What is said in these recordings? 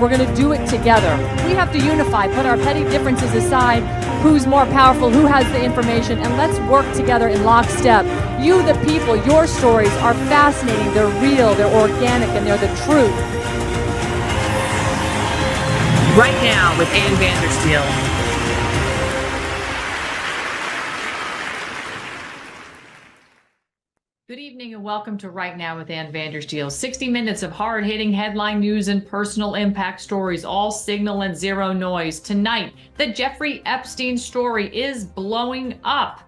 We're going to do it together. We have to unify, put our petty differences aside, who's more powerful, who has the information, and let's work together in lockstep. You, the people, your stories are fascinating, they're real, they're organic, and they're the truth. Right Now with Ann Vandersteel. Good evening and welcome to Right Now with Ann Vandersteel. 60 minutes of hard-hitting headline news and personal impact stories, all signal and zero noise. Tonight, the Jeffrey Epstein story is blowing up.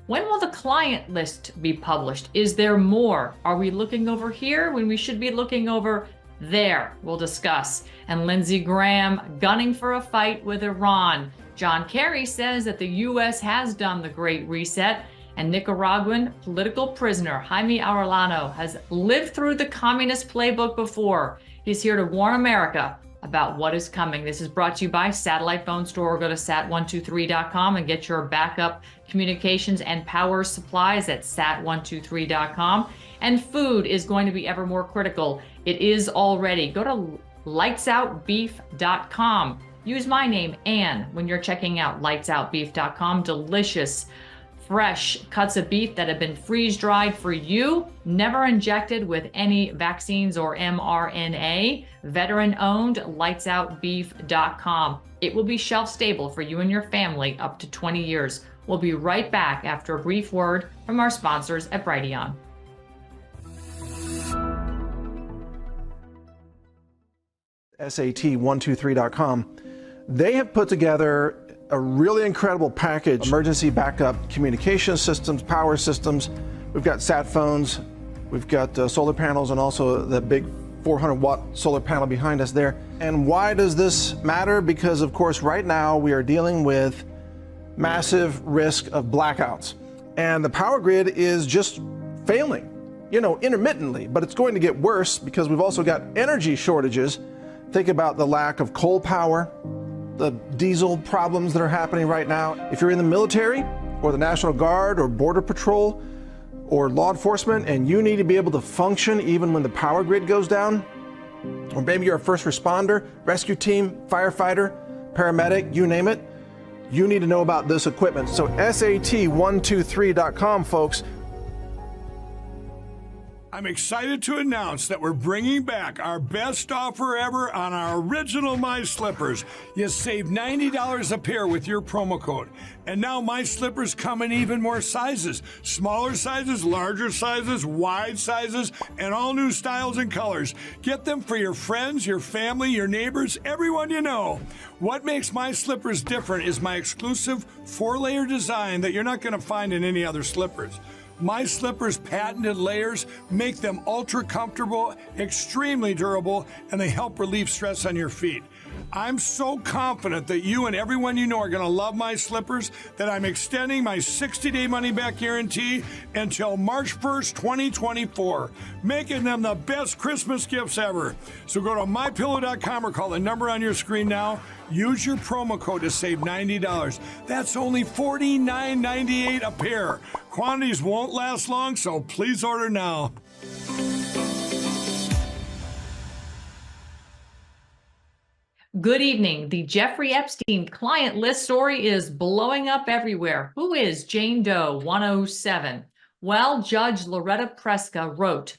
When will the client list be published? Is there more? Are we looking over here when we should be looking over there? We'll discuss. And Lindsey Graham gunning for a fight with Iran. John Kerry says that the U.S. has done the Great Reset. And Nicaraguan political prisoner Jaime Arellano has lived through the communist playbook before. He's here to warn America about what is coming. This is brought to you by Satellite Phone Store. Go to sat123.com and get your backup communications and power supplies at sat123.com. And food is going to be ever more critical. It is already. Go to lightsoutbeef.com. Use my name, Ann, when you're checking out lightsoutbeef.com. Delicious fresh cuts of beef that have been freeze-dried for you, never injected with any vaccines or mRNA. Veteran-owned, lightsoutbeef.com. It will be shelf-stable for you and your family up to 20 years. We'll be right back after a brief word from our sponsors at Brighteon. SAT123.com. They have put together a really incredible package, emergency backup communication systems, power systems. We've got sat phones, we've got solar panels, and also the big 400-watt solar panel behind us there. And why does this matter? Because, of course, right now we are dealing with massive risk of blackouts. And the power grid is just failing, intermittently, but it's going to get worse because we've also got energy shortages. Think about the lack of coal power, the diesel problems that are happening right now. If you're in the military or the National Guard or Border Patrol or law enforcement and you need to be able to function even when the power grid goes down, or maybe you're a first responder, rescue team, firefighter, paramedic, you name it, you need to know about this equipment. So SAT123.com, folks. I'm excited to announce that we're bringing back our best offer ever on our original My Slippers. You save $90 a pair with your promo code. And now My Slippers come in even more sizes. Smaller sizes, larger sizes, wide sizes, and all new styles and colors. Get them for your friends, your family, your neighbors, everyone you know. What makes My Slippers different is my exclusive 4-layer design that you're not going to find in any other slippers. My Slippers' patented layers make them ultra comfortable, extremely durable, and they help relieve stress on your feet. I'm so confident that you and everyone you know are going to love My Slippers that I'm extending my 60-day money-back guarantee until March 1st, 2024, making them the best Christmas gifts ever. So go to MyPillow.com or call the number on your screen now. Use your promo code to save $90. That's only $49.98 a pair. Quantities won't last long, so please order now. Good evening. The Jeffrey Epstein client list story is blowing up everywhere. Who is Jane Doe 107? Well, Judge Loretta Preska wrote,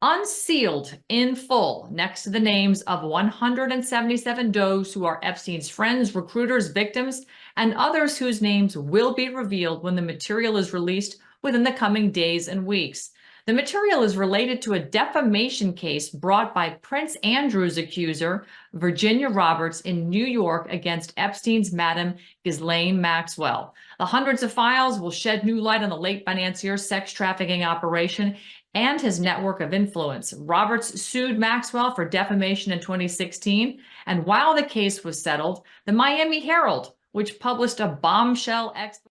unsealed in full, next to the names of 177 does who are Epstein's friends, recruiters, victims, and others whose names will be revealed when the material is released within the coming days and weeks. The material is related to a defamation case brought by Prince Andrew's accuser, Virginia Roberts, in New York against Epstein's Madam Ghislaine Maxwell. The hundreds of files will shed new light on the late financier's sex trafficking operation and his network of influence. Roberts sued Maxwell for defamation in 2016, and while the case was settled, the Miami Herald, which published a bombshell expose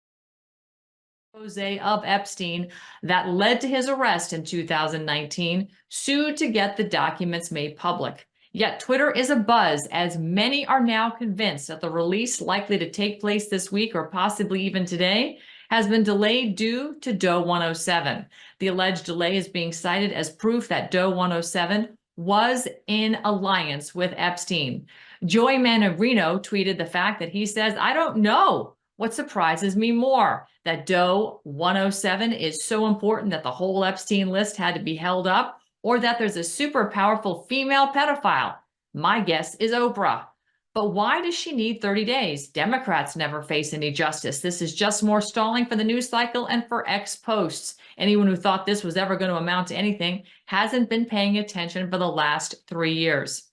of Epstein that led to his arrest in 2019, sued to get the documents made public. Yet Twitter is abuzz, as many are now convinced that the release, likely to take place this week or possibly even today, has been delayed due to Doe 107. The alleged delay is being cited as proof that Doe 107 was in alliance with Epstein. Joy Manorino tweeted the fact that he says, I don't know what surprises me more, that Doe 107 is so important that the whole Epstein list had to be held up, or that there's a super powerful female pedophile. My guess is Oprah. But why does she need 30 days? Democrats never face any justice. This is just more stalling for the news cycle and for X posts. Anyone who thought this was ever going to amount to anything hasn't been paying attention for the last 3 years.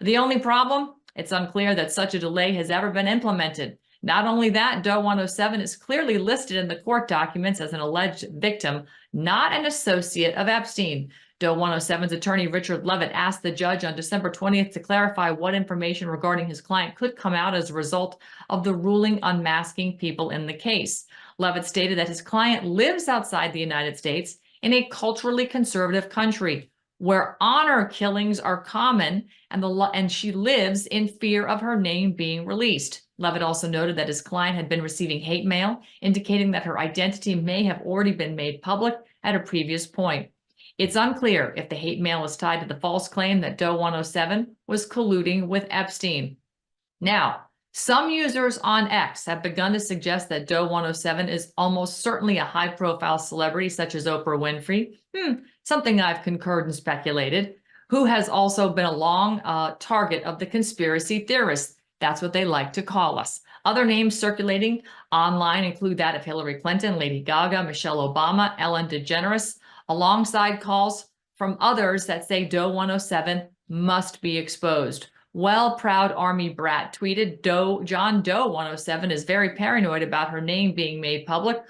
The only problem? It's unclear that such a delay has ever been implemented. Not only that, Doe 107 is clearly listed in the court documents as an alleged victim, not an associate of Epstein. Doe 107's attorney Richard Levitt asked the judge on December 20th to clarify what information regarding his client could come out as a result of the ruling unmasking people in the case. Levitt stated that his client lives outside the United States in a culturally conservative country where honor killings are common, and she lives in fear of her name being released. Levitt also noted that his client had been receiving hate mail, indicating that her identity may have already been made public at a previous point. It's unclear if the hate mail is tied to the false claim that Doe 107 was colluding with Epstein. Now, some users on X have begun to suggest that Doe 107 is almost certainly a high-profile celebrity such as Oprah Winfrey, something I've concurred and speculated, who has also been a long target of the conspiracy theorists. That's what they like to call us. Other names circulating online include that of Hillary Clinton, Lady Gaga, Michelle Obama, Ellen DeGeneres, alongside calls from others that say Doe 107 must be exposed. Well, proud Army brat tweeted, John Doe 107 is very paranoid about her name being made public.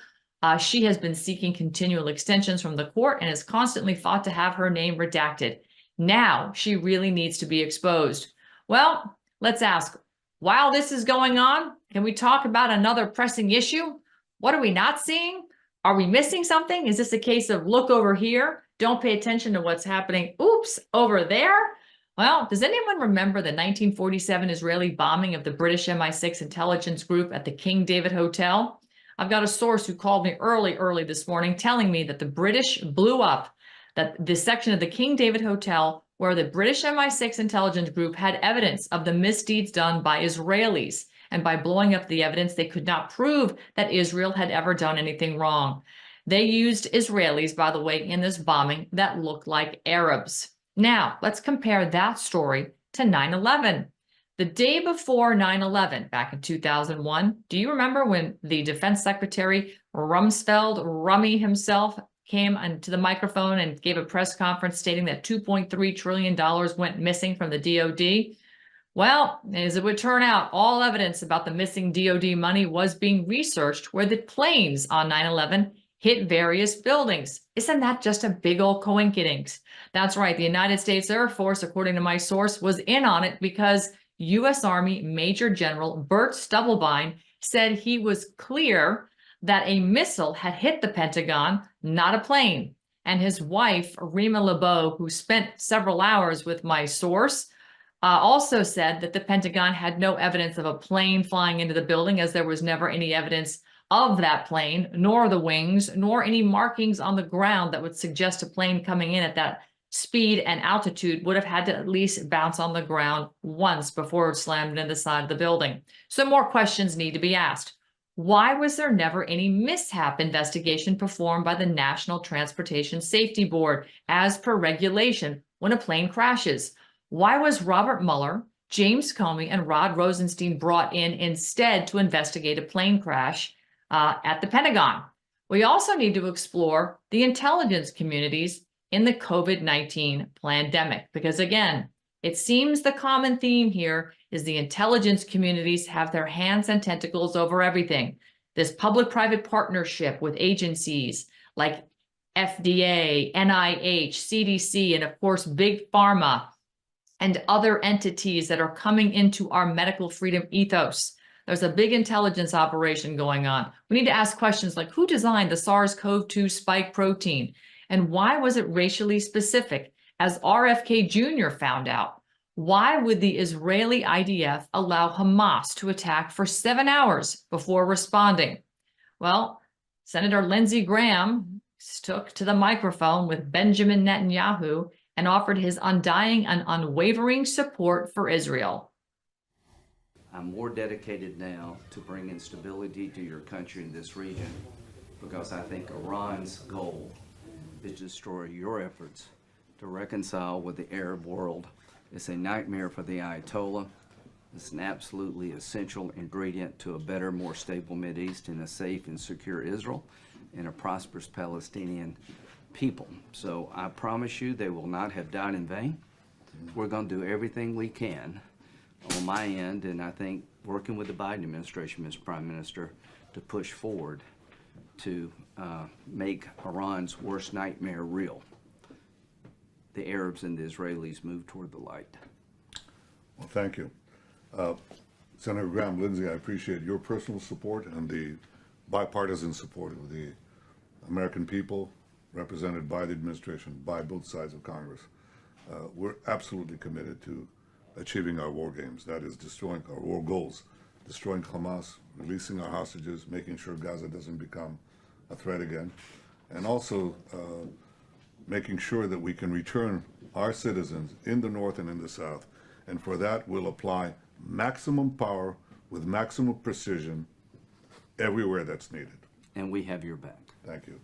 She has been seeking continual extensions from the court and has constantly fought to have her name redacted. Now she really needs to be exposed. Well, let's ask, while this is going on, can we talk about another pressing issue? What are we not seeing? Are we missing something? Is this a case of look over here, don't pay attention to what's happening, oops, over there? Well, does anyone remember the 1947 Israeli bombing of the British MI6 intelligence group at the King David Hotel? I've got a source who called me early this morning telling me that the British blew up the section of the King David Hotel where the British MI6 intelligence group had evidence of the misdeeds done by Israelis. And by blowing up the evidence, they could not prove that Israel had ever done anything wrong. They used Israelis, by the way, in this bombing that looked like Arabs. Now, let's compare that story to 9/11. The day before 9/11, back in 2001, do you remember when the Defense Secretary Rummy himself, came onto the microphone and gave a press conference stating that $2.3 trillion went missing from the DOD? Well, as it would turn out, all evidence about the missing DOD money was being researched where the planes on 9/11 hit various buildings. Isn't that just a big old coincidence? That's right. The United States Air Force, according to my source, was in on it because U.S. Army Major General Bert Stubblebine said he was clear that a missile had hit the Pentagon, not a plane. And his wife, Rima LeBeau, who spent several hours with my source, also said that the Pentagon had no evidence of a plane flying into the building, as there was never any evidence of that plane, nor the wings, nor any markings on the ground that would suggest a plane coming in at that speed and altitude would have had to at least bounce on the ground once before it slammed into the side of the building. So more questions need to be asked. Why was there never any mishap investigation performed by the National Transportation Safety Board as per regulation when a plane crashes? Why was Robert Mueller, James Comey, and Rod Rosenstein brought in instead to investigate a plane crash at the Pentagon? We also need to explore the intelligence communities in the COVID-19 pandemic, because again, it seems the common theme here is the intelligence communities have their hands and tentacles over everything. This public-private partnership with agencies like FDA, NIH, CDC, and of course, Big Pharma, and other entities that are coming into our medical freedom ethos. There's a big intelligence operation going on. We need to ask questions like, who designed the SARS-CoV-2 spike protein? And why was it racially specific, as RFK Jr. found out? Why would the Israeli IDF allow Hamas to attack for 7 hours before responding? Well, Senator Lindsey Graham took to the microphone with Benjamin Netanyahu and offered his undying and unwavering support for Israel. I'm more dedicated now to bringing stability to your country in this region because I think Iran's goal is to destroy your efforts to reconcile with the Arab world. It's a nightmare for the Ayatollah. It's an absolutely essential ingredient to a better, more stable Mideast and a safe and secure Israel and a prosperous Palestinian people. So I promise you they will not have died in vain. We're going to do everything we can on my end, and I think working with the Biden administration, Mr. Prime Minister, to push forward to make Iran's worst nightmare real. The Arabs and the Israelis move toward the light. Well, thank you. Senator Graham Lindsay, I appreciate your personal support and the bipartisan support of the American people represented by the administration, by both sides of Congress. We're absolutely committed to achieving our war games, that is destroying our war goals, destroying Hamas, releasing our hostages, making sure Gaza doesn't become a threat again, and also making sure that we can return our citizens in the North and in the South. And for that, we'll apply maximum power with maximum precision everywhere that's needed. And we have your back. Thank you.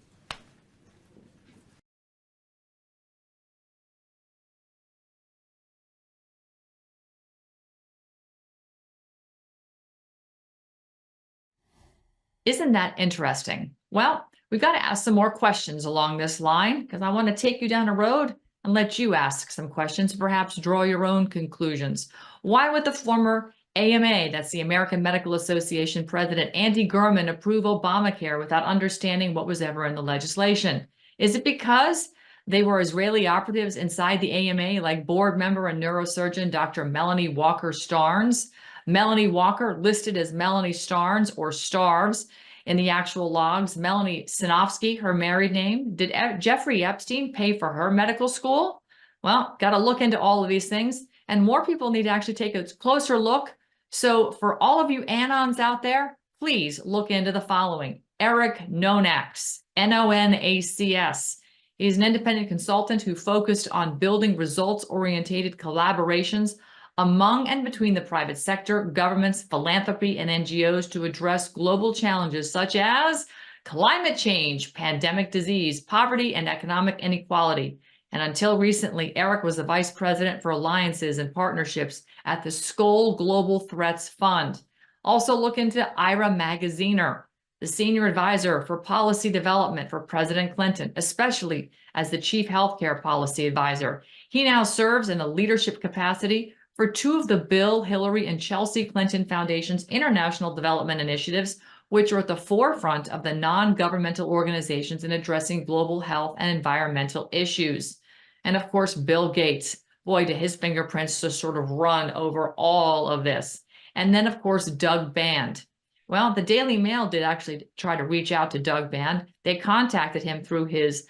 Isn't that interesting? Well, we've got to ask some more questions along this line because I want to take you down a road and let you ask some questions, perhaps draw your own conclusions. Why would the former AMA, that's the American Medical Association president, Andy Gurman, approve Obamacare without understanding what was ever in the legislation? Is it because they were Israeli operatives inside the AMA, like board member and neurosurgeon Dr. Melanie Walker Starnes? Melanie Walker listed as Melanie Starnes or Starves in the actual logs. Melanie Sinofsky, her married name. Did Jeffrey Epstein pay for her medical school? Well, got to look into all of these things, and more people need to actually take a closer look. So for all of you Anons out there, please look into the following. Eric Nonax, Nonacs. He's an independent consultant who focused on building results-oriented collaborations among and between the private sector, governments, philanthropy, and NGOs to address global challenges such as climate change, pandemic disease, poverty, and economic inequality. And until recently, Eric was the vice president for alliances and partnerships at the Skoll Global Threats Fund. Also look into Ira Magaziner, the senior advisor for policy development for President Clinton, especially as the chief healthcare policy advisor. He now serves in a leadership capacity for two of the Bill, Hillary, and Chelsea Clinton Foundation's international development initiatives, which are at the forefront of the non-governmental organizations in addressing global health and environmental issues. And of course, Bill Gates, boy, to his fingerprints to sort of run over all of this. And then, of course, Doug Band. Well, the Daily Mail did actually try to reach out to Doug Band. They contacted him through his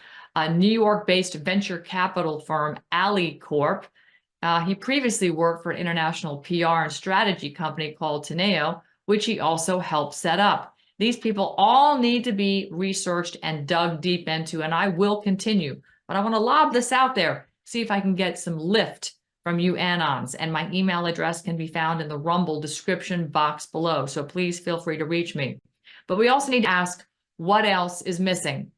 New York-based venture capital firm, Alley Corp. He previously worked for an international PR and strategy company called Teneo, which he also helped set up. These people all need to be researched and dug deep into, and I will continue. But I want to lob this out there, see if I can get some lift from you Anons, and my email address can be found in the Rumble description box below, so please feel free to reach me. But we also need to ask, what else is missing?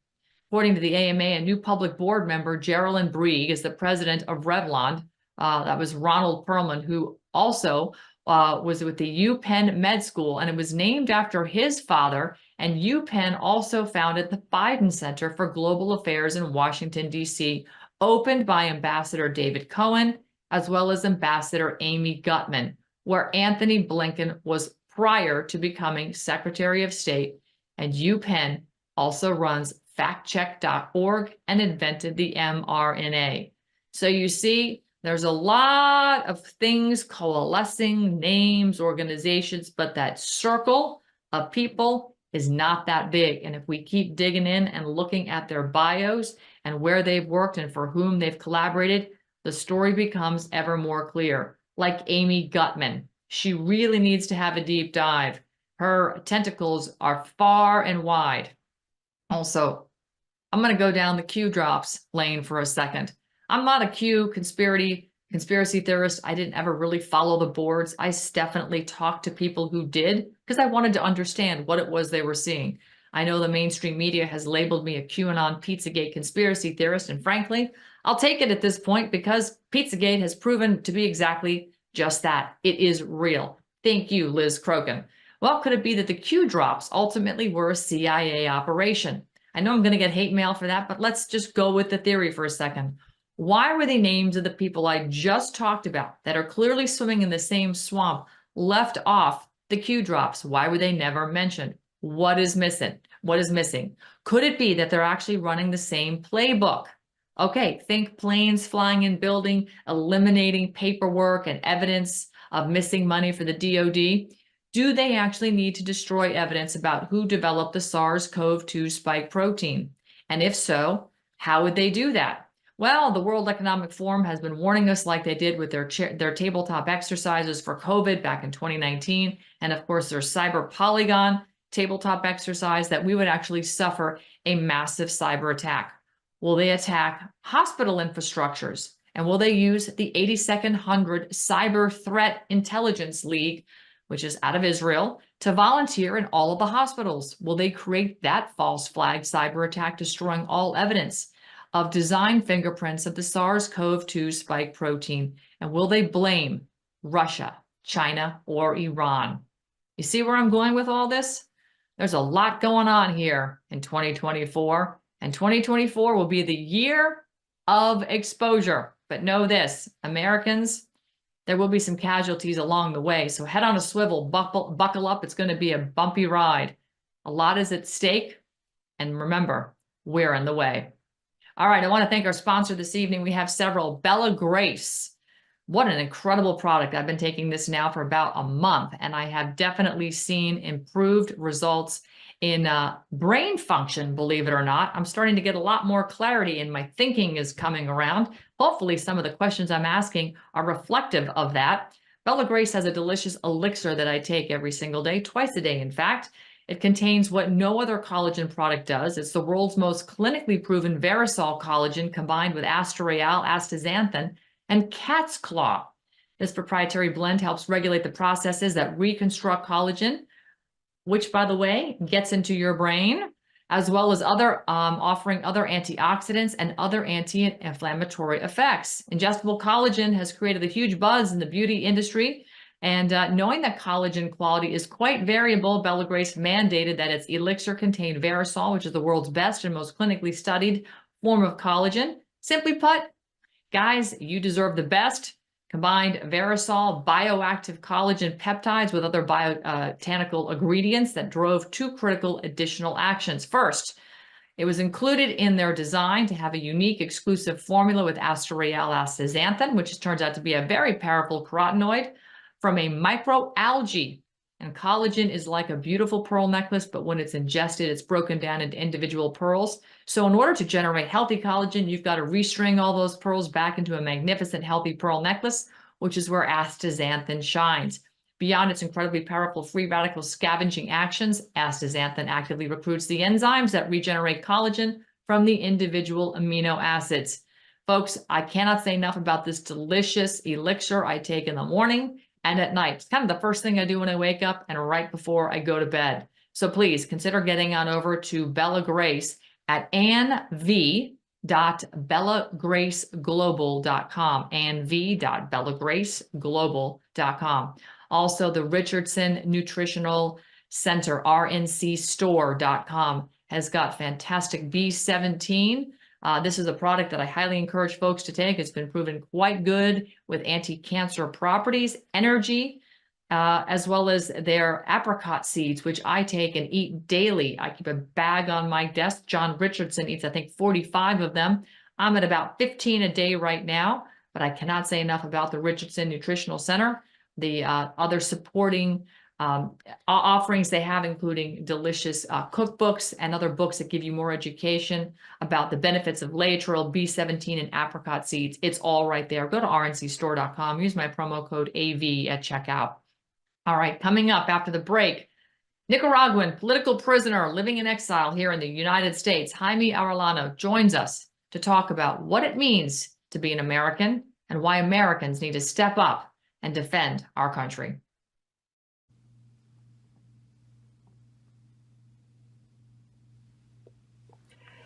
According to the AMA, a new public board member, Geraldine Brieg, is the president of Revlon. That was Ronald Perlman, who also was with the UPenn Med School, and it was named after his father. And UPenn also founded the Biden Center for Global Affairs in Washington, D.C., opened by Ambassador David Cohen, as well as Ambassador Amy Gutmann, where Anthony Blinken was prior to becoming Secretary of State. And UPenn also runs factcheck.org and invented the mRNA. So you see, there's a lot of things coalescing, names, organizations, but that circle of people is not that big. And if we keep digging in and looking at their bios and where they've worked and for whom they've collaborated, the story becomes ever more clear. Like Amy Gutmann, she really needs to have a deep dive. Her tentacles are far and wide. Also, I'm going to go down the Q drops lane for a second. I'm not a conspiracy theorist. I didn't ever really follow the boards. I definitely talked to people who did because I wanted to understand what it was they were seeing. I know the mainstream media has labeled me a QAnon Pizzagate conspiracy theorist, and frankly, I'll take it at this point because Pizzagate has proven to be exactly just that. It is real. Thank you, Liz Crokin. Well, could it be that the Q drops ultimately were a CIA operation? I know I'm going to get hate mail for that, but let's just go with the theory for a second. Why were the names of the people I just talked about that are clearly swimming in the same swamp left off the Q drops? Why were they never mentioned? What is missing? What is missing? Could it be that they're actually running the same playbook? Okay, think planes flying in building, eliminating paperwork and evidence of missing money for the DoD. Do they actually need to destroy evidence about who developed the SARS-CoV-2 spike protein? And if so, how would they do that? Well, the World Economic Forum has been warning us like they did with their tabletop exercises for COVID back in 2019. And of course, their cyber polygon tabletop exercise that we would actually suffer a massive cyber attack. Will they attack hospital infrastructures? And will they use the 82nd Cyber Threat Intelligence League, which is out of Israel, to volunteer in all of the hospitals? Will they create that false flag cyber attack, destroying all evidence of design fingerprints of the SARS-CoV-2 spike protein? And will they blame Russia, China, or Iran? You see where I'm going with all this? There's a lot going on here in 2024, and 2024 will be the year of exposure. But know this, Americans, there will be some casualties along the way. So head on a swivel, buckle up. It's going to be a bumpy ride. A lot is at stake. And remember, we're in the way. All right, I want to thank our sponsor this evening. We have several. Bella Grace. What an incredible product. I've been taking this now for about a month, and I have definitely seen improved results in brain function, believe it or not. I'm starting to get a lot more clarity, and my thinking is coming around. Hopefully some of the questions I'm asking are reflective of that. Bella Grace has a delicious elixir that I take every single day, twice a day, in fact. It contains what no other collagen product does. It's the world's most clinically proven Verisol collagen combined with Astareal, astaxanthin, and cat's claw. This proprietary blend helps regulate the processes that reconstruct collagen, which, by the way, gets into your brain, as well as offering other antioxidants and other anti-inflammatory effects. Ingestible collagen has created a huge buzz in the beauty industry, and knowing that collagen quality is quite variable, Bella Grace mandated that its elixir contain Verisol, which is the world's best and most clinically studied form of collagen. Simply put, guys, you deserve the best. Combined Verisol bioactive collagen peptides with other botanical ingredients that drove two critical additional actions. First, it was included in their design to have a unique exclusive formula with Astareal astaxanthin, which turns out to be a very powerful carotenoid from a microalgae. And collagen is like a beautiful pearl necklace, but when it's ingested, it's broken down into individual pearls. So in order to generate healthy collagen, you've got to restring all those pearls back into a magnificent healthy pearl necklace, which is where astaxanthin shines. Beyond its incredibly powerful free radical scavenging actions, astaxanthin actively recruits the enzymes that regenerate collagen from the individual amino acids. Folks, I cannot say enough about this delicious elixir I take in the morning and at night. It's kind of the first thing I do when I wake up and right before I go to bed. So please consider getting on over to Bella Grace at anv.bellagraceglobal.com, anv.bellagraceglobal.com. Also, the Richardson Nutritional Center, rncstore.com, has got fantastic B17. This is a product that I highly encourage folks to take. It's been proven quite good with anti-cancer properties, energy, as well as their apricot seeds, which I take and eat daily. I keep a bag on my desk. John Richardson eats, I think, 45 of them. I'm at about 15 a day right now, but I cannot say enough about the Richardson Nutritional Center, the other supporting offerings they have, including delicious cookbooks and other books that give you more education about the benefits of Laetrile, B17, and apricot seeds. It's all right there. Go to rncstore.com. Use my promo code AV at checkout. All right, coming up after the break, Nicaraguan political prisoner living in exile here in the United States, Jaime Arellano, joins us to talk about what it means to be an American and why Americans need to step up and defend our country.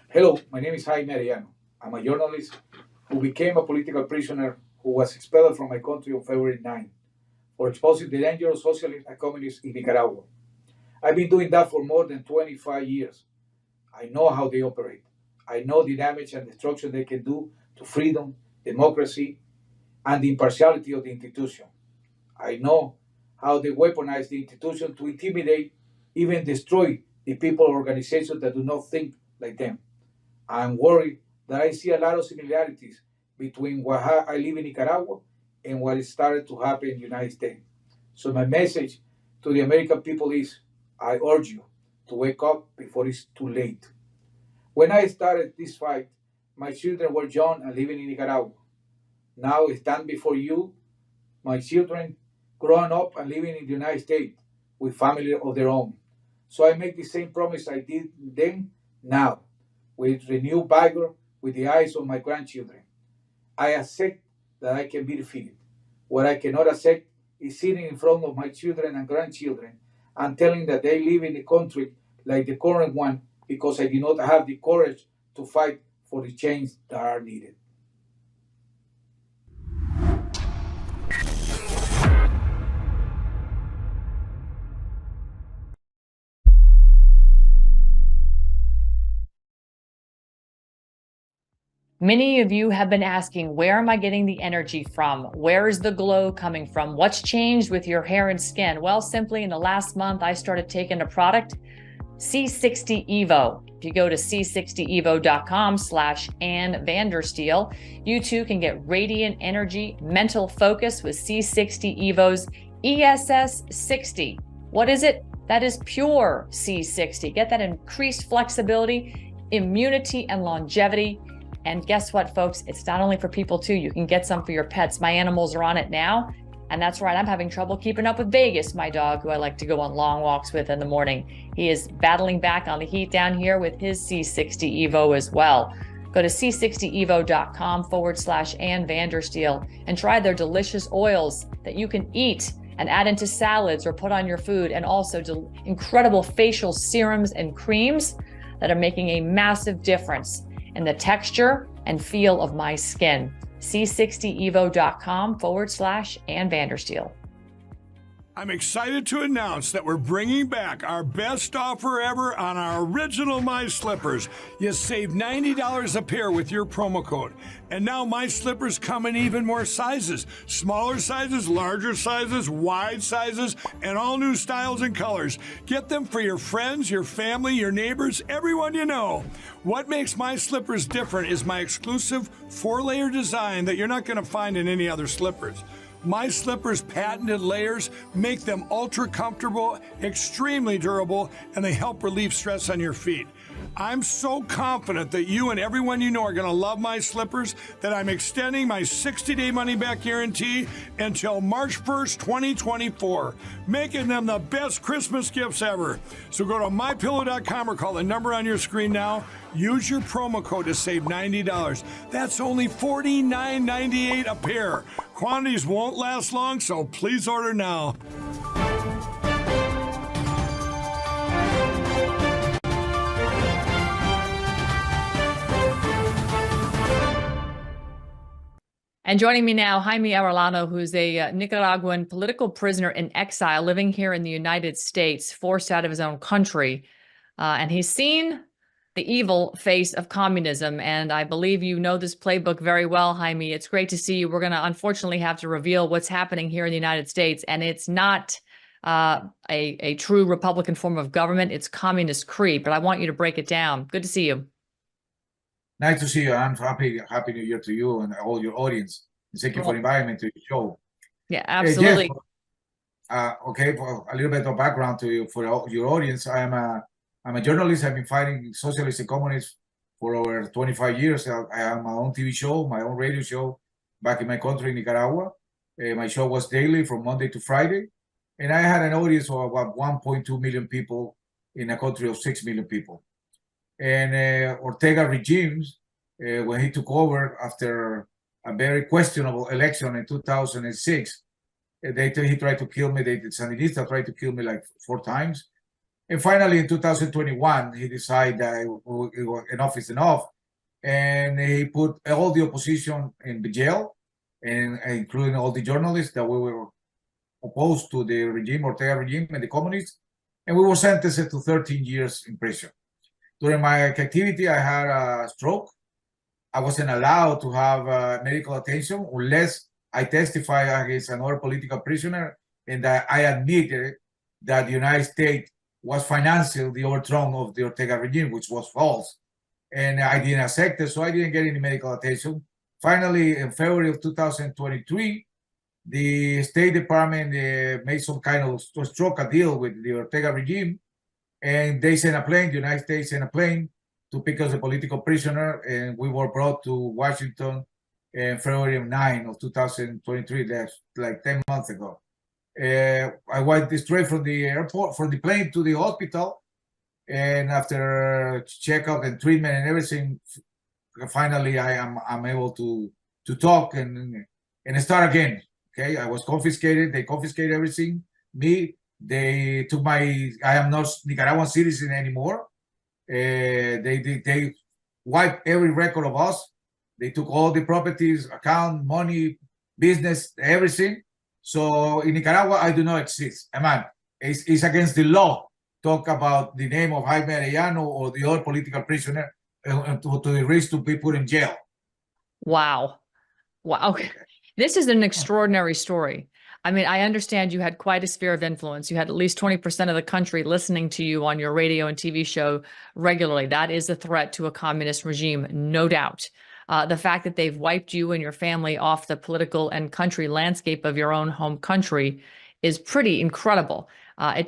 Hello, my name is Jaime Arellano. I'm a journalist who became a political prisoner who was expelled from my country on February 9 for exposing the dangerous socialists and communists in Nicaragua. I've been doing that for more than 25 years. I know how they operate. I know the damage and destruction they can do to freedom, democracy, and the impartiality of the institution. I know how they weaponize the institution to intimidate, even destroy the people or organizations that do not think like them. I'm worried that I see a lot of similarities between what I live in Nicaragua and what is started to happen in the United States. So my message to the American people is, I urge you to wake up before it's too late. When I started this fight, my children were young and living in Nicaragua. Now I stand before you, my children growing up and living in the United States with family of their own. So I make the same promise I did then, now, with renewed vigor, with the eyes of my grandchildren. I accept that I can be defeated. What I cannot accept is sitting in front of my children and grandchildren and telling that they live in a country like the current one because I did not have the courage to fight for the change that are needed. Many of you have been asking, where am I getting the energy from? Where is the glow coming from? What's changed with your hair and skin? Well, simply in the last month, I started taking a product, C60 Evo. If you go to c60evo.com/Ann Vandersteel, you too can get radiant energy, mental focus with C60 Evo's ESS 60. What is it? That is pure C60. Get that increased flexibility, immunity, and longevity. And guess what, folks? It's not only for people too. You can get some for your pets. My animals are on it now. And that's right, I'm having trouble keeping up with Vegas, my dog, who I like to go on long walks with in the morning. He is battling back on the heat down here with his C60 Evo as well. Go to c60evo.com/Ann Vandersteel and try their delicious oils that you can eat and add into salads or put on your food, and also incredible facial serums and creams that are making a massive difference in the texture and feel of my skin. c60evo.com/Ann Vandersteel. I'm excited to announce that we're bringing back our best offer ever on our original My Slippers. You save $90 a pair with your promo code. And now My Slippers come in even more sizes. Smaller sizes, larger sizes, wide sizes, and all new styles and colors. Get them for your friends, your family, your neighbors, everyone you know. What makes My Slippers different is my exclusive 4-layer design that you're not going to find in any other slippers. My Slippers' patented layers make them ultra comfortable, extremely durable, and they help relieve stress on your feet. I'm so confident that you and everyone you know are going to love My Slippers that I'm extending my 60-day money-back guarantee until March 1st, 2024, making them the best Christmas gifts ever. So go to mypillow.com or call the number on your screen now. Use your promo code to save $90. That's only $49.98 a pair. Quantities won't last long, so please order now. And joining me now, Jaime Arellano, who's a Nicaraguan political prisoner in exile living here in the United States, forced out of his own country. And he's seen the evil face of communism. And I believe you know this playbook very well, Jaime. It's great to see you. We're going to unfortunately have to reveal what's happening here in the United States. And it's not a true Republican form of government. It's communist creep. But I want you to break it down. Good to see you. Nice to see you. I'm happy New Year to you and all your audience. And thank you for inviting me to your show. Yeah, absolutely. Okay, for a little bit of background to you, for your audience, I'm a journalist. I've been fighting socialists and communists for over 25 years. I have my own TV show, my own radio show back in my country, Nicaragua. My show was daily from Monday to Friday. And I had an audience of about 1.2 million people in a country of 6 million people. And Ortega regimes, when he took over after a very questionable election in 2006. He tried to kill me. The Sandinistas tried to kill me like 4 times. And finally, in 2021, he decided that enough is enough. And he put all the opposition in the jail, and including all the journalists that we were opposed to the regime, Ortega regime, and the communists. And we were sentenced to 13 years in prison. During my captivity, I had a stroke. I wasn't allowed to have medical attention unless I testified against another political prisoner, and that I admitted that the United States was financing the overthrow of the Ortega regime, which was false. And I didn't accept it, so I didn't get any medical attention. Finally, in February of 2023, the State Department made some kind of struck a deal with the Ortega regime, and they sent a plane, the United States sent a plane to pick us a political prisoner, and we were brought to Washington in February 9 of 2023, that's like 10 months ago. I went straight from the airport, from the plane to the hospital, and after checkup and treatment and everything, finally I'm able to talk and start again. Okay, I was confiscated. They confiscated everything. They took I am not Nicaraguan citizen anymore. They wiped every record of us. They took all the properties, account, money, business, everything. So in Nicaragua, I do not exist. Man, it's against the law. Talk about the name of Jaime Arellano or the other political prisoner to the risk to be put in jail. Wow. Wow. This is an extraordinary story. I mean, I understand you had quite a sphere of influence. You had at least 20% of the country listening to you on your radio and TV show regularly. That is a threat to a communist regime, no doubt. The fact that they've wiped you and your family off the political and country landscape of your own home country is pretty incredible. It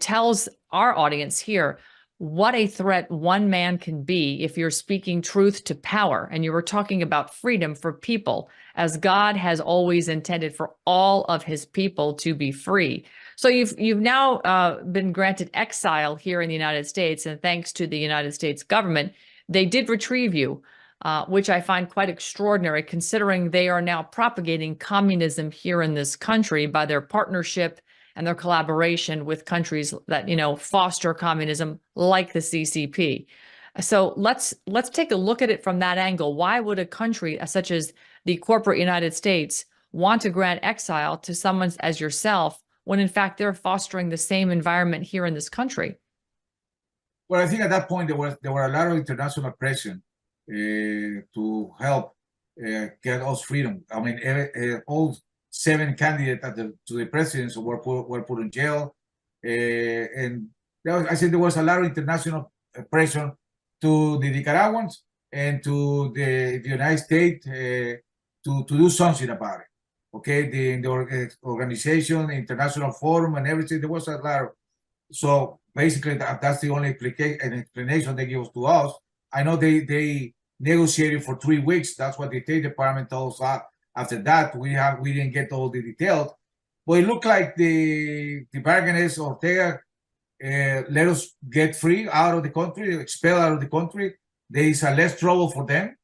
tells our audience here what a threat one man can be if you're speaking truth to power. And you were talking about freedom for people, as God has always intended for all of his people to be free. So you've now been granted exile here in the United States, and thanks to the United States government, they did retrieve you, which I find quite extraordinary, considering they are now propagating communism here in this country by their partnership and their collaboration with countries that, foster communism, like the CCP. So let's take a look at it from that angle. Why would a country such as the corporate United States want to grant exile to someone as yourself, when in fact they're fostering the same environment here in this country? Well, I think at that point there were a lot of international pressure to help get us freedom. I mean, all 7 candidates to the presidency were put in jail, and I think there was a lot of international pressure to the Nicaraguans and to the United States to do something about it. Okay, the organization, the international forum, and everything. There was a lot of, so basically that's the only explanation they give to us. I know they negotiated for 3 weeks. That's what the State Department told us. After that, we didn't get all the details, but it looked like the bargain is Ortega let us get free out of the country, expel out of the country. There is less trouble for them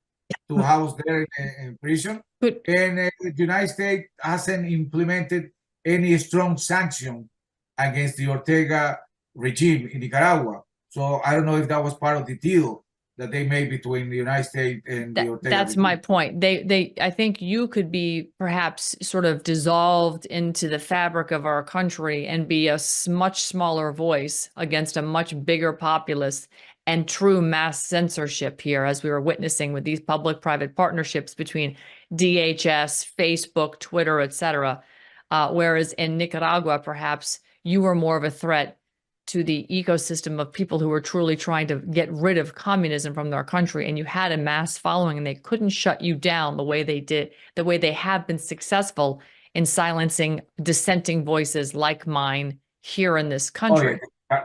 to house there in prison. And the United States hasn't implemented any strong sanction against the Ortega regime in Nicaragua. So I don't know if that was part of the deal that they made between the United States and the Ortega That's regime. my point. I think you could be perhaps sort of dissolved into the fabric of our country and be a much smaller voice against a much bigger populace and true mass censorship here, as we were witnessing with these public-private partnerships between DHS, Facebook, Twitter, etc. Whereas in Nicaragua, perhaps you were more of a threat to the ecosystem of people who were truly trying to get rid of communism from their country, and you had a mass following, and they couldn't shut you down the way they did, the way they have been successful in silencing dissenting voices like mine here in this country.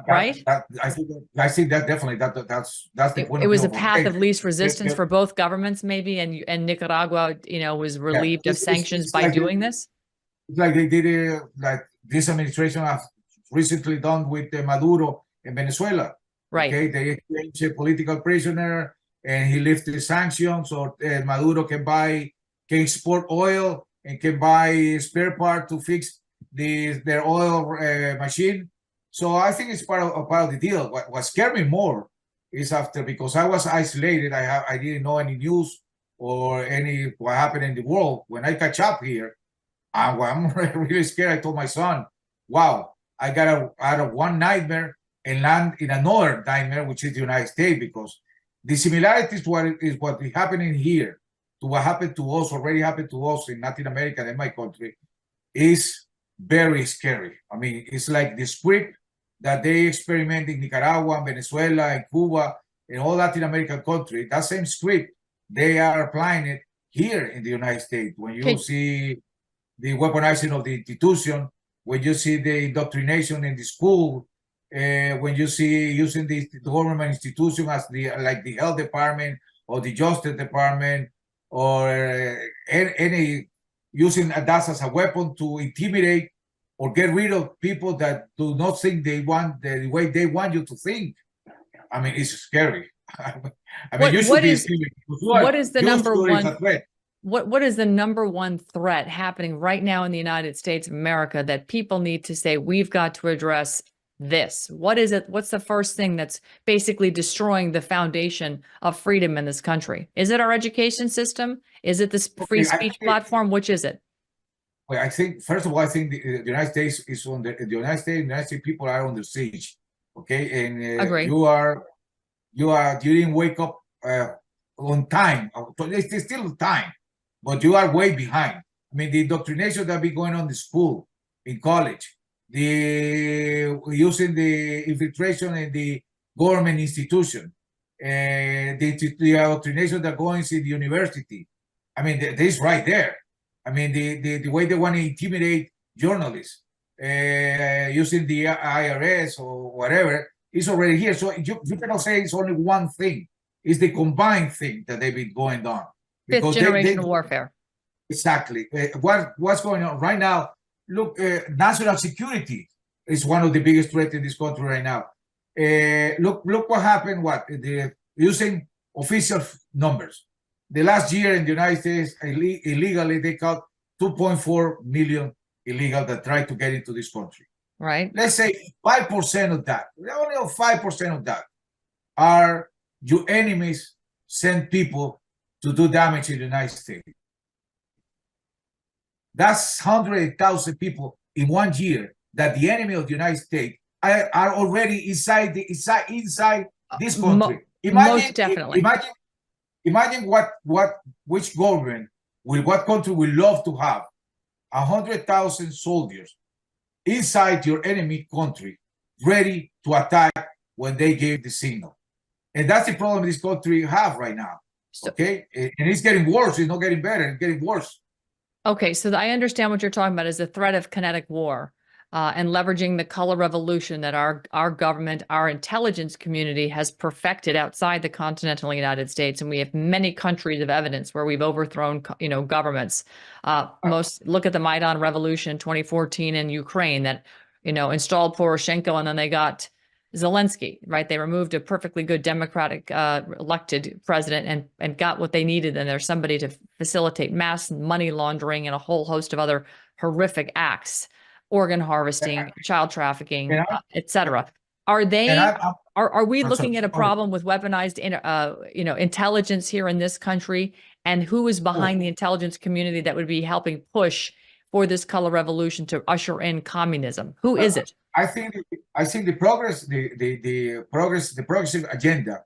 Right? I think that definitely that's the point. It was a path of least resistance for both governments, maybe, and Nicaragua, was relieved of sanctions by doing this. Like they did, like this administration has recently done with Maduro in Venezuela. Right. Okay, they exchanged a political prisoner, and he lifted sanctions, so Maduro can buy can export oil and can buy spare part to fix their oil machine. So I think it's part of the deal. What scared me more is because I was isolated, I didn't know any news or what happened in the world. When I catch up here, I'm really scared. I told my son, wow, I got out of one nightmare and land in another nightmare, which is the United States, because the similarities to what is happening here to what happened to us, already happened to us in Latin America and in my country, is very scary. I mean, it's like the script that they experiment in Nicaragua, Venezuela, and Cuba, and all Latin American countries. That same script, they are applying it here in the United States. When you see the weaponizing of the institution, when you see the indoctrination in the school, when you see using the government institution as like the health department or the justice department, or any using that as a weapon to intimidate or get rid of people that do not think they want the way they want you to think. I mean, it's scary. I mean, what is the number one threat? What is the number one threat happening right now in the United States of America that people need to say, we've got to address this? What is it? What's the first thing that's basically destroying the foundation of freedom in this country? Is it our education system? Is it this free speech platform? Which is it? Well, I think, first of all, I think the United States is on the United States people are under siege. Okay, and Agree. you didn't wake up on time. There's still time, but you are way behind. I mean, the indoctrination that be going on in the school, in college, using the infiltration in the government institution, the indoctrination that goes in the university. I mean, this right there. I mean, the way they want to intimidate journalists using the IRS or whatever is already here. So you cannot say it's only one thing. It's the combined thing that they've been going on. Fifth generation warfare. Exactly. What's going on right now? Look, national security is one of the biggest threats in this country right now. Look what happened. Using official numbers. The last year in the United States, illegally, they caught 2.4 million illegal that tried to get into this country. Right. Let's say 5% of that, only 5% of that are your enemies send people to do damage in the United States. That's 100,000 people in 1 year that the enemy of the United States are already inside this country. Most definitely. Imagine which government what country will love to have 100,000 soldiers inside your enemy country, ready to attack when they give the signal. And that's the problem this country have right now. Okay, and it's getting worse. It's not getting better. It's getting worse. Okay, so I understand what you're talking about is the threat of kinetic war. And leveraging the color revolution that our government, our intelligence community has perfected outside the continental United States. And we have many countries of evidence where we've overthrown, governments. Look at the Maidan Revolution in 2014 in Ukraine that, installed Poroshenko, and then they got Zelensky, right? They removed a perfectly good democratic elected president and got what they needed. And there's somebody to facilitate mass money laundering and a whole host of other horrific acts. Organ harvesting, child trafficking, etc. Are we looking at a problem with weaponized, intelligence here in this country? And who is behind the intelligence community that would be helping push for this color revolution to usher in communism? Who is it? I think the progressive agenda,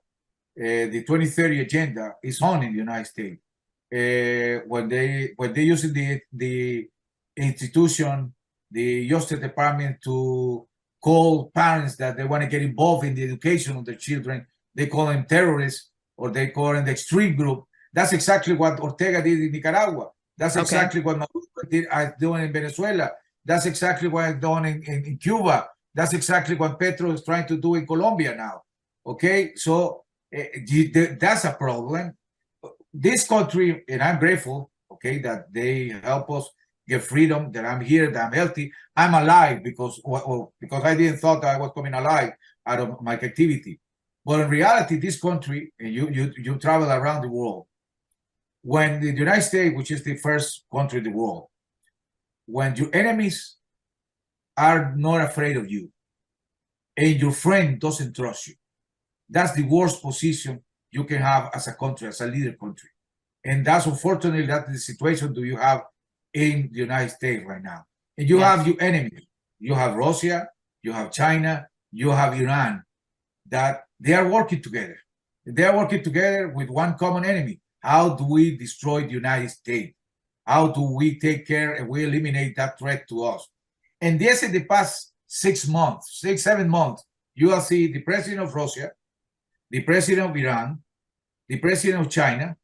the 2030 agenda, is on in the United States. When they using the institution, the Justice Department to call parents that they want to get involved in the education of their children, they call them terrorists or they call them the extreme group. That's exactly what Ortega did in Nicaragua. That's exactly what Maduro did doing in Venezuela. That's exactly what I'm doing in Cuba. That's exactly what Petro is trying to do in Colombia now. Okay, so that's a problem. This country, and I'm grateful, okay, that they help us get freedom, that I'm here, that I'm healthy. I'm alive because I didn't thought that I was coming alive out of my captivity. But in reality, this country, and you travel around the world, when the United States, which is the first country in the world, when your enemies are not afraid of you and your friend doesn't trust you, that's the worst position you can have as a country, as a leader country. And that's unfortunately that's the situation do you have in the United States right now. And you have your enemies. You have Russia, you have China, you have Iran, that they are working together. They are working together with one common enemy. How do we destroy the United States? How do we take care and we eliminate that threat to us? And this in the past 6 months, 7 months, you will see the president of Russia, the president of Iran, the president of China,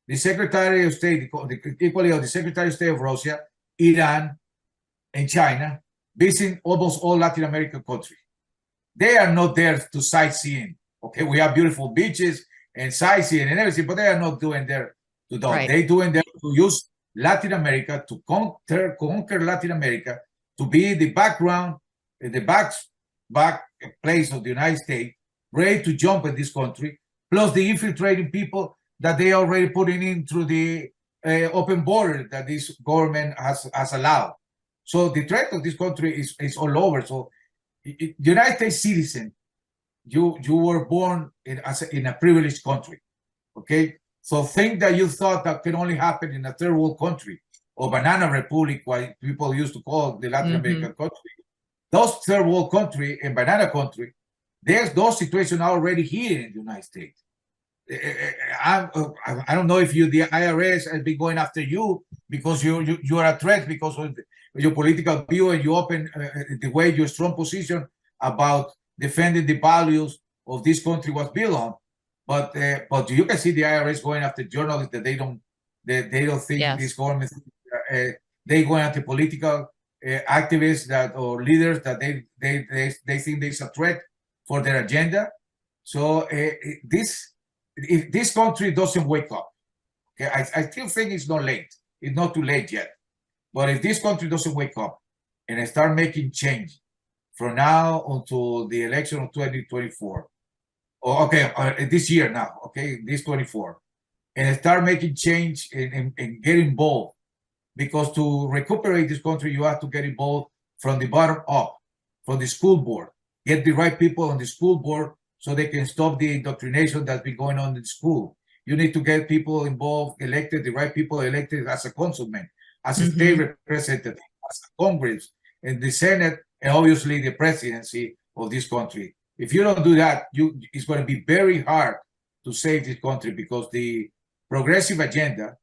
the Secretary of State, equally of the Secretary of State of Russia, Iran, and China, visiting almost all Latin American countries. They are not there to sightseeing. Okay, we have beautiful beaches and sightseeing and everything, but they are not doing there to do. Right. They doing there to use Latin America, to conquer Latin America, to be the background, the back place of the United States, ready to jump in this country, plus the infiltrating people that they already putting in through the open border that this government has allowed. So the threat of this country is all over. So United States citizen, you were born in a privileged country, okay? So think that you thought that can only happen in a third world country or banana republic, what people used to call the Latin American country. Those third world country and banana country, there's those situations already here in the United States. I don't know if the IRS has been going after you because you are a threat because of your political view and you open the way your strong position about defending the values of this country was built on. But you can see the IRS going after journalists that they don't think this government they going after political activists or leaders that they think there's a threat for their agenda. So if this country doesn't wake up, okay, I still think it's not late. It's not too late yet. But if this country doesn't wake up and start making change from now until the election of 2024, this year now, okay, this 24, and start making change and get involved, because to recuperate this country, you have to get involved from the bottom up, from the school board, get the right people on the school board so they can stop the indoctrination that's been going on in school. You need to get people involved, elected, the right people elected as a councilman, as a state representative, as a Congress, and the Senate, and obviously the presidency of this country. If you don't do that, it's going to be very hard to save this country, because the progressive agenda,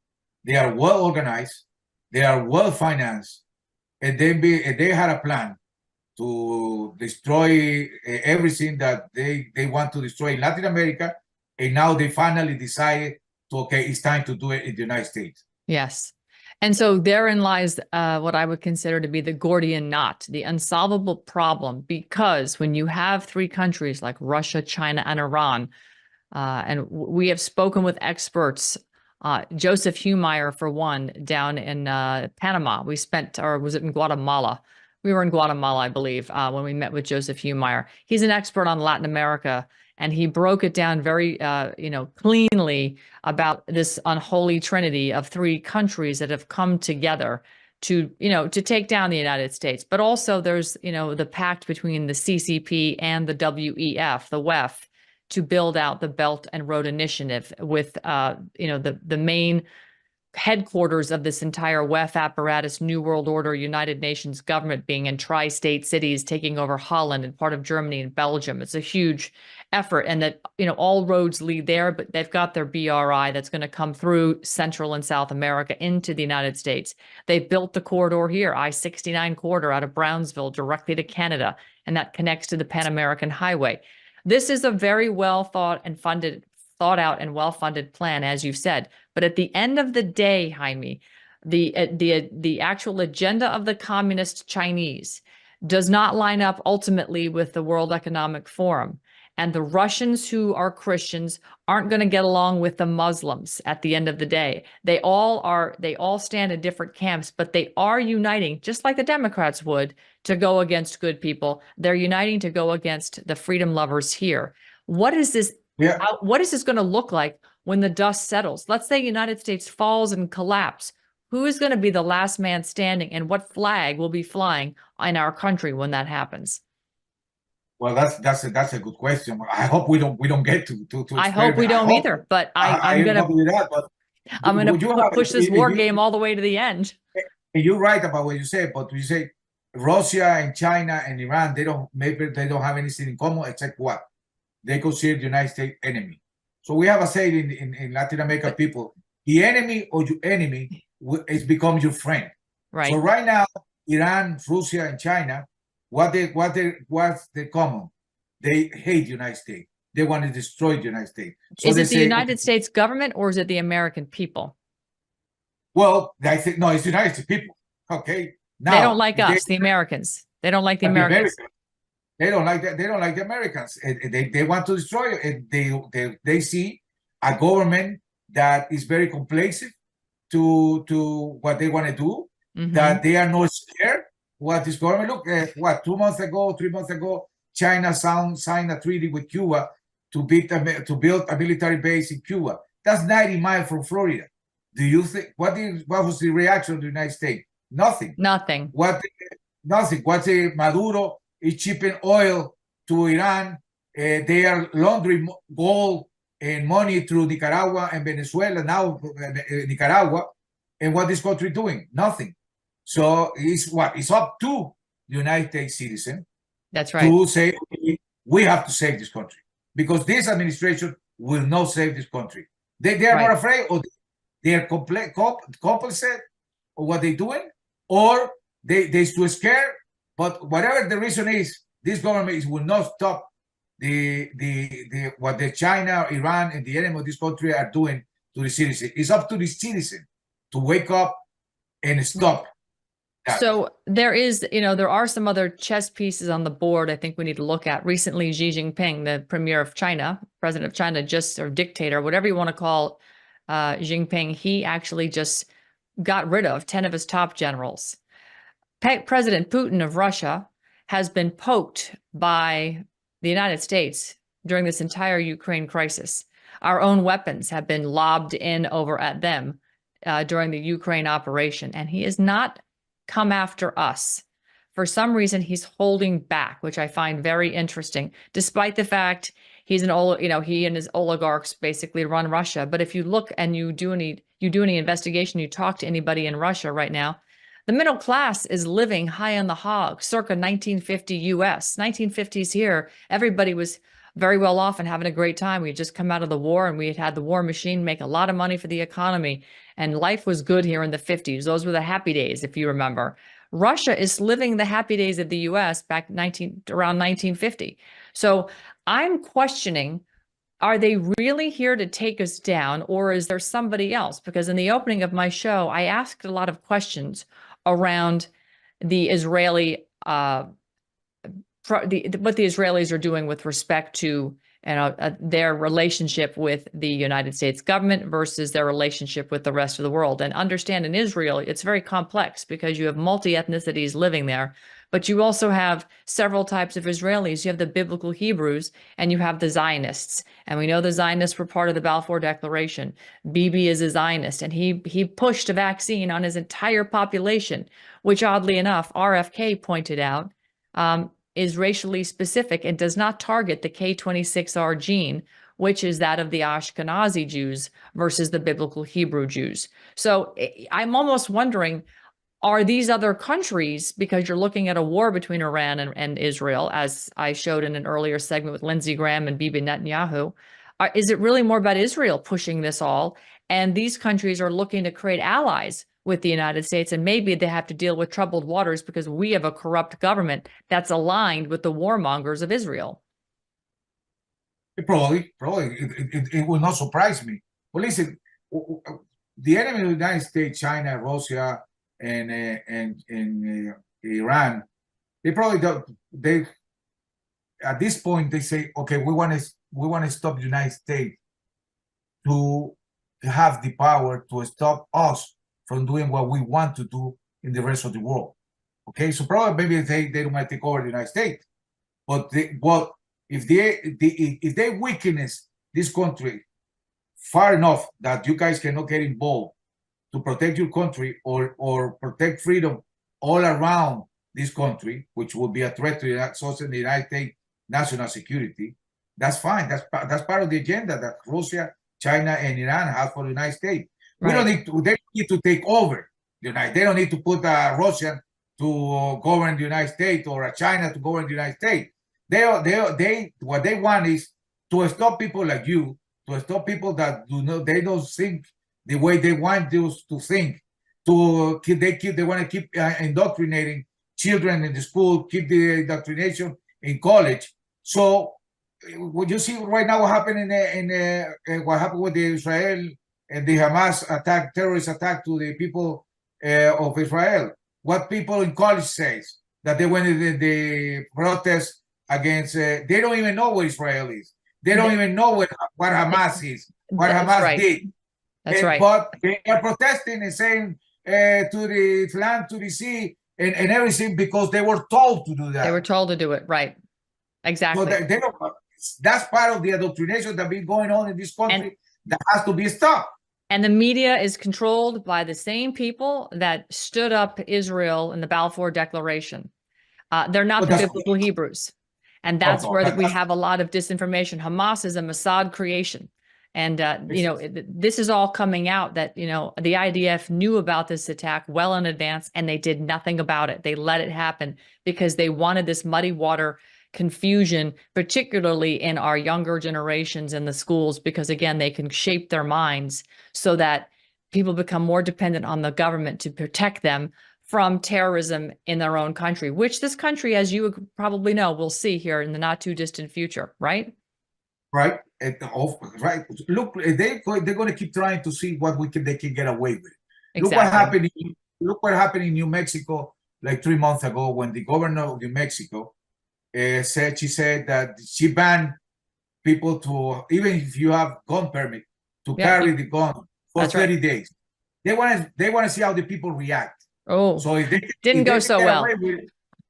they are well organized, they are well financed, and they had a plan to destroy everything that they want to destroy in Latin America, and now they finally decided it's time to do it in the United States. Yes. And so therein lies what I would consider to be the Gordian knot, the unsolvable problem, because when you have three countries like Russia, China, and Iran, and we have spoken with experts, Joseph Humeyer, for one, down in Panama. We spent, or was it in Guatemala? We were in Guatemala, I believe, when we met with Joseph Humeyer. He's an expert on Latin America, and he broke it down very, cleanly about this unholy trinity of three countries that have come together to take down the United States. But also there's, the pact between the CCP and the WEF, the WEF, to build out the Belt and Road Initiative with, the main headquarters of this entire WEF apparatus, New World Order, United Nations government being in tri-state cities, taking over Holland and part of Germany and Belgium. It's a huge effort, and that, all roads lead there, but they've got their BRI that's going to come through Central and South America into the United States. They've built the corridor here, I-69 corridor out of Brownsville directly to Canada, and that connects to the Pan American Highway. This is a very well thought out and well-funded plan, as you've said. But at the end of the day, Jaime, the actual agenda of the communist Chinese does not line up ultimately with the World Economic Forum. And the Russians, who are Christians, aren't going to get along with the Muslims at the end of the day. They all stand in different camps, but they are uniting, just like the Democrats would, to go against good people. They're uniting to go against the freedom lovers here. What is this? Yeah. What is this going to look like when the dust settles, let's say United States falls and collapse, who is going to be the last man standing, and what flag will be flying in our country when that happens? Well, that's a good question. I hope we don't get to I hope we don't either, but I'm going to push this war game all the way to the end. You're right about what you say, but you say Russia and China and Iran, they don't have anything in common except what? They consider the United States enemy. So we have a saying in Latin American people, the enemy or your enemy is become your friend. Right. So right now, Iran, Russia, and China, what's the common? They hate the United States. They want to destroy the United States. So is it the United States government or is it the American people? Well, I think no, it's the United States people. Okay. Now, they don't like us, the Americans. They don't like the Americans. They don't like that. They don't like the Americans. They want to destroy it. They see a government that is very complacent to what they want to do. Mm-hmm. That they are not scared. What this government look? 3 months ago, China signed a treaty with Cuba to build a military base in Cuba. That's 90 miles from Florida. Do you think what was the reaction of the United States? Nothing. Nothing. Nothing. What's Maduro is shipping oil to Iran. They are laundering gold and money through Nicaragua and Venezuela, now Nicaragua. And what this country doing? Nothing. So it's up to the United States citizen. That's right. To say we have to save this country because this administration will not save this country. They are not afraid, or they are complicit of what they're doing, or they're too scared. But whatever the reason is, this government will not stop what the China, Iran, and the enemy of this country are doing to the citizen. It's up to the citizen to wake up and stop. So there are some other chess pieces on the board I think we need to look at. Recently, Xi Jinping, the premier of China, president of China, or dictator, whatever you want to call Jinping, he actually just got rid of 10 of his top generals. President Putin of Russia has been poked by the United States during this entire Ukraine crisis. Our own weapons have been lobbed in over at them during the Ukraine operation, and he has not come after us. For some reason, he's holding back, which I find very interesting, despite the fact he's he and his oligarchs basically run Russia. But if you look and you do any investigation, you talk to anybody in Russia right now, the middle class is living high on the hog, circa 1950 US. 1950s here, everybody was very well off and having a great time. We had just come out of the war and we had the war machine make a lot of money for the economy. And life was good here in the 50s. Those were the happy days, if you remember. Russia is living the happy days of the US back around 1950. So I'm questioning, are they really here to take us down, or is there somebody else? Because in the opening of my show, I asked a lot of questions around the Israeli, what the Israelis are doing with respect to their relationship with the United States government versus their relationship with the rest of the world. And understand, in Israel, it's very complex because you have multi-ethnicities living there, but you also have several types of Israelis. You have the biblical Hebrews and you have the Zionists. And we know the Zionists were part of the Balfour Declaration. Bibi is a Zionist, and he pushed a vaccine on his entire population, which oddly enough, RFK pointed out, is racially specific and does not target the K26R gene, which is that of the Ashkenazi Jews versus the biblical Hebrew Jews. So I'm almost wondering, are these other countries, because you're looking at a war between Iran and Israel, as I showed in an earlier segment with Lindsey Graham and Bibi Netanyahu, is it really more about Israel pushing this all? And these countries are looking to create allies with the United States, and maybe they have to deal with troubled waters because we have a corrupt government that's aligned with the warmongers of Israel. Probably, it will not surprise me. Well, listen, the enemy of the United States, China, Russia, and Iran, they probably don't. They at this point they say, okay, we want to stop the United States to have the power to stop us from doing what we want to do in the rest of the world. Okay, so probably maybe they might take over the United States, but if they weaken this country far enough that you guys cannot get involved to protect your country or protect freedom all around this country, which would be a threat to the United States national security, that's fine. That's part of the agenda that Russia, China, and Iran have for the United States. We don't need to. They don't need to take over the United. They don't need to put a Russian to govern the United States or a China to govern the United States. They what they want is to stop people like you, to stop people that they don't think the way they want to think. They want to keep indoctrinating children in the school, keep the indoctrination in college. So what you see right now, what happened what happened with the Israel and the Hamas attack, terrorist attack to the people of Israel. What people in college says that they went in the protest against. They don't even know what Israel is. They don't even know what Hamas is. What Hamas did. That's right. But they are protesting and saying to the land, to the sea, and everything because they were told to do that. They were told to do it, right? Exactly. So they don't. That's part of the indoctrination that's been going on in this country that has to be stopped. And the media is controlled by the same people that stood up Israel in the Balfour Declaration. They're not the biblical Hebrews. And that's where we have a lot of disinformation. Hamas is a Mossad creation. And, this is all coming out that, the IDF knew about this attack well in advance, and they did nothing about it. They let it happen because they wanted this muddy water confusion, particularly in our younger generations in the schools, because again, they can shape their minds so that people become more dependent on the government to protect them from terrorism in their own country, which this country, as you probably know, will see here in the not too distant future, right? Right. Right. Look, they're going to keep trying to see what they can get away with. Exactly. Look what happened in New Mexico like 3 months ago when the governor of New Mexico she said that she banned people to, even if you have gun permit, to carry the gun for 30 days. They want to see how the people react. Oh, so if they didn't go so well.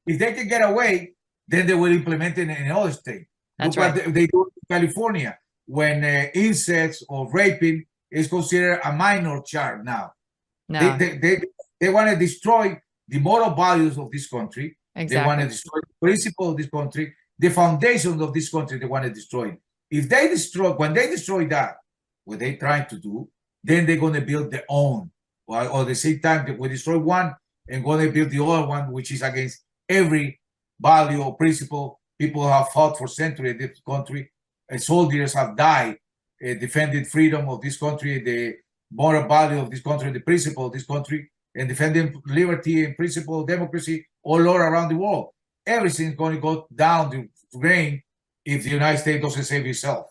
If they can get away, then they will implement it in another state. That's Look right. what they do in California when incest or raping is considered a minor charge now. No. They want to destroy the moral values of this country. Exactly. They want to destroy the principle of this country, the foundations of this country. They want to destroy. When they destroy that, what they're trying to do, then they're going to build their own. Or at the same time, they will destroy one and going to build the other one, which is against every value or principle people have fought for centuries in this country. And soldiers have died defending freedom of this country, the moral value of this country, the principle of this country, and defending liberty and principle of democracy all around the world. Everything's going to go down the drain if the United States doesn't save itself.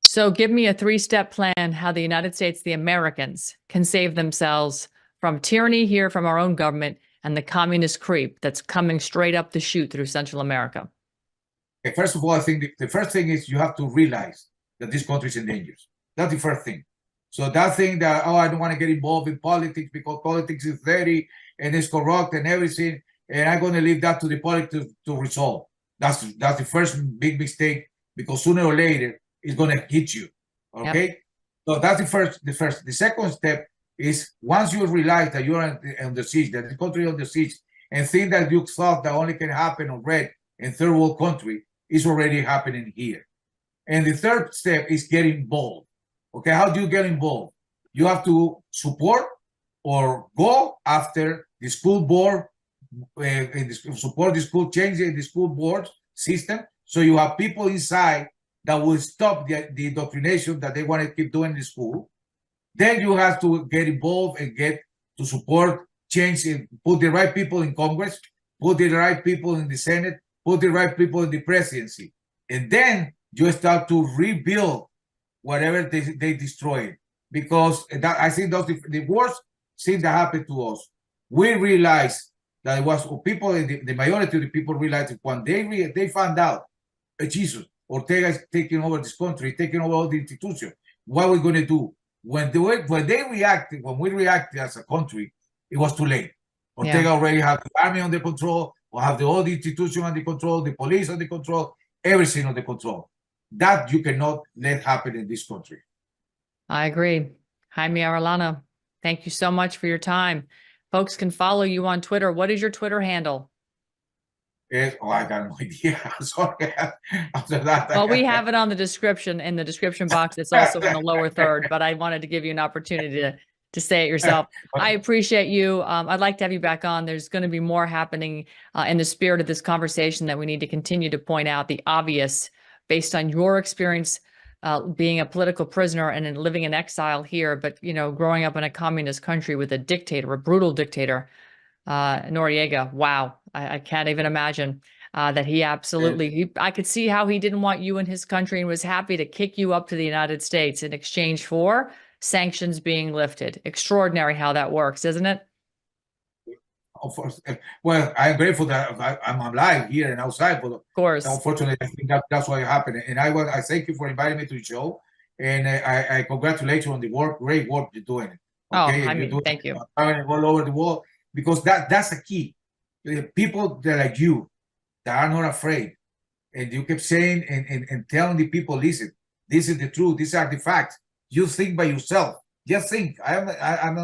So give me a 3-step plan how the United States, the Americans, can save themselves from tyranny here from our own government and the communist creep that's coming straight up the chute through Central America. Okay, first of all, I think the first thing is you have to realize that this country is in danger. That's the first thing. So that thing that, I don't want to get involved in politics because politics is dirty and it's corrupt and everything, and I'm going to leave that to the politics to resolve. That's the first big mistake, because sooner or later it's going to hit you. Okay, yep. So that's the first. The second step is once you realize that you're on the siege, that the country is on the siege, and think that you thought that only can happen on red in third world country, is already happening here. And the third step is get involved. Okay, how do you get involved? You have to support or go after the school board, support the school, changing the school board system, so you have people inside that will stop the indoctrination that they want to keep doing in the school. Then you have to get involved and get to support change, and put the right people in Congress, put the right people in the Senate, put the right people in the presidency. And then you start to rebuild whatever they destroyed. Because I think that's the worst thing that happened to us. We realized that it was people, the majority of the people realized that when they found out Jesus, Ortega is taking over this country, taking over all the institutions, what are we going to do? When we reacted as a country, it was too late. Ortega already had the army under control, or have all the institutions under control, the police under control, everything under control. That you cannot let happen in this country. I agree. Jaime Arellano, thank you so much for your time. Folks can follow you on Twitter. What is your Twitter handle? I got no idea. Sorry. After that, Well, we have it on the description, in the description box. It's also in the lower third, but I wanted to give you an opportunity to say it yourself. I appreciate you. I'd like to have you back on. There's going to be more happening in the spirit of this conversation that we need to continue to point out the obvious based on your experience being a political prisoner and then living in exile here, but, you know, growing up in a communist country with a dictator, a brutal dictator, Noriega. Wow. I can't even imagine that he absolutely, I could see how he didn't want you in his country and was happy to kick you up to the United States in exchange for sanctions being lifted. Extraordinary how that works, isn't it? Well, I'm grateful that I'm alive here and outside, but of course, unfortunately, I think that's what happened. And I thank you for inviting me to the show, and I congratulate you on the great work you're doing. Okay? I mean, thank you. All over the world, because that's the key. People that like you, that are not afraid, and you keep saying and telling the people, listen, this is the truth, these are the facts. You think by yourself. Just think. I'm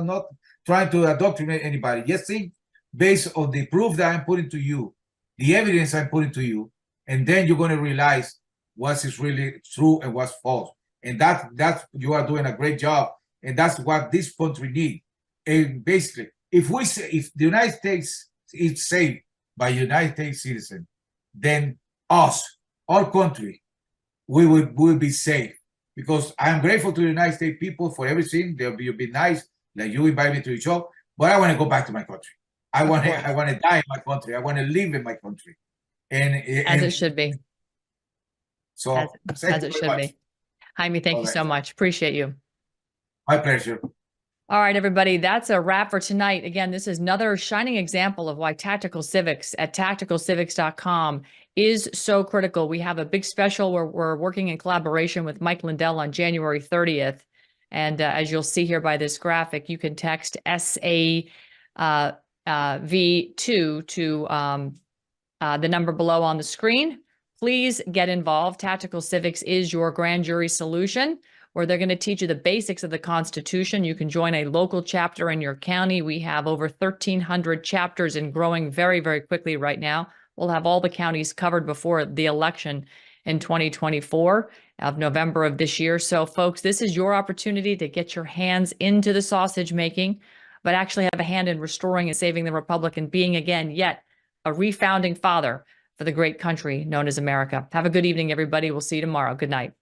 not trying to indoctrinate anybody. Just think based on the proof that I'm putting to you, the evidence I'm putting to you, and then you're going to realize what is really true and what's false. And that's you are doing a great job, and that's what this country needs. And basically, if the United States is saved by United States citizens, then us, our country, we will be safe. Because I am grateful to the United States people for everything. They'll be nice, like you invite me to the show, but I want to go back to my country. I want to die in my country. I want to live in my country, and as it should be. So as it should be. Jaime, thank you so much. Appreciate you. My pleasure. All right, everybody, that's a wrap for tonight. Again, this is another shining example of why Tactical Civics at tacticalcivics.com is so critical. We have a big special where we're working in collaboration with Mike Lindell on January 30th. And as you'll see here by this graphic, you can text SAV2 to the number below on the screen. Please get involved. Tactical Civics is your grand jury solution, where they're going to teach you the basics of the Constitution. You can join a local chapter in your county. We have over 1,300 chapters and growing very, very quickly right now. We'll have all the counties covered before the election in 2024 of November of this year. So, folks, this is your opportunity to get your hands into the sausage making, but actually have a hand in restoring and saving the Republic and being, again, yet a refounding father for the great country known as America. Have a good evening, everybody. We'll see you tomorrow. Good night.